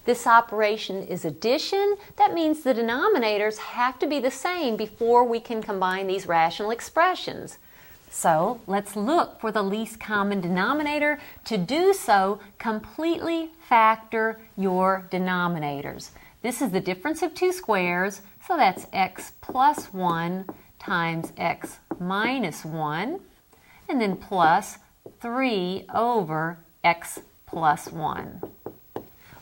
This operation is addition. That means the denominators have to be the same before we can combine these rational expressions. So let's look for the least common denominator. To do so, completely factor your denominators. This is the difference of two squares, so that's x plus 1 times x minus 1, and then plus 3 over x plus 1.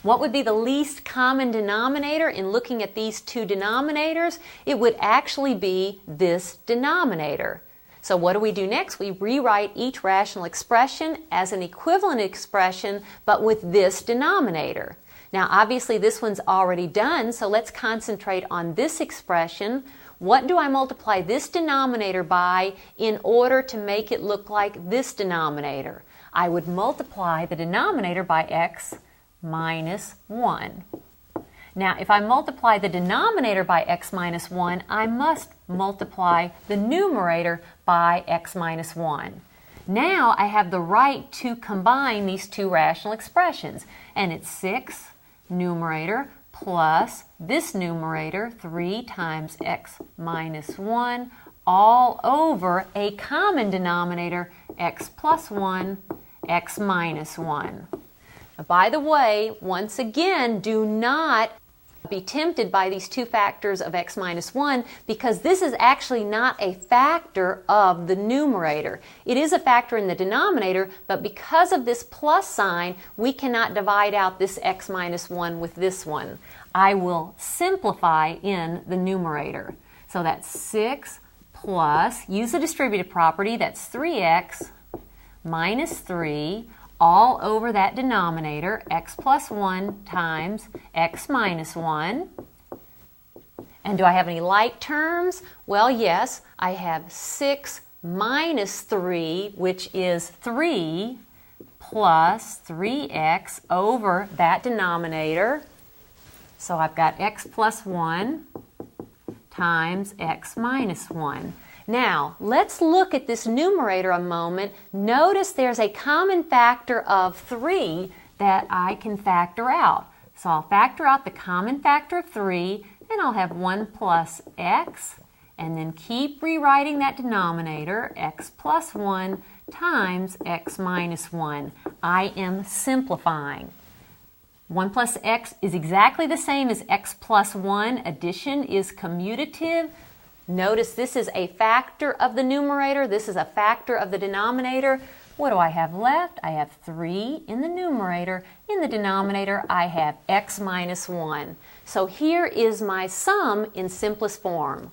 What would be the least common denominator in looking at these two denominators? It would actually be this denominator. So what do we do next? We rewrite each rational expression as an equivalent expression, but with this denominator. Now obviously this one's already done, so let's concentrate on this expression. What do I multiply this denominator by in order to make it look like this denominator? I would multiply the denominator by x minus 1. Now, if I multiply the denominator by x minus 1, I must multiply the numerator by x minus 1. Now I have the right to combine these two rational expressions, and it's 6 numerator plus this numerator, 3 times x minus 1, all over a common denominator, x plus 1, x minus 1. Now, by the way, once again, do not be tempted by these two factors of x minus 1, because this is actually not a factor of the numerator. It is a factor in the denominator, but because of this plus sign, we cannot divide out this x minus 1 with this one. I will simplify in the numerator. So that's 6 plus, use the distributive property, that's 3x minus 3, all over that denominator, x plus 1 times x minus 1. And do I have any like terms? Well, yes, I have 6 minus 3, which is 3, plus 3x over that denominator. So I've got x plus 1 times x minus 1. Now, let's look at this numerator a moment. Notice there's a common factor of 3 that I can factor out. So I'll factor out the common factor of 3, and I'll have 1 plus x, and then keep rewriting that denominator, x plus 1 times x minus 1. I am simplifying. 1 plus x is exactly the same as x plus 1. Addition is commutative. Notice this is a factor of the numerator. This is a factor of the denominator. What do I have left? I have 3 in the numerator. In the denominator, I have x minus 1. So here is my sum in simplest form.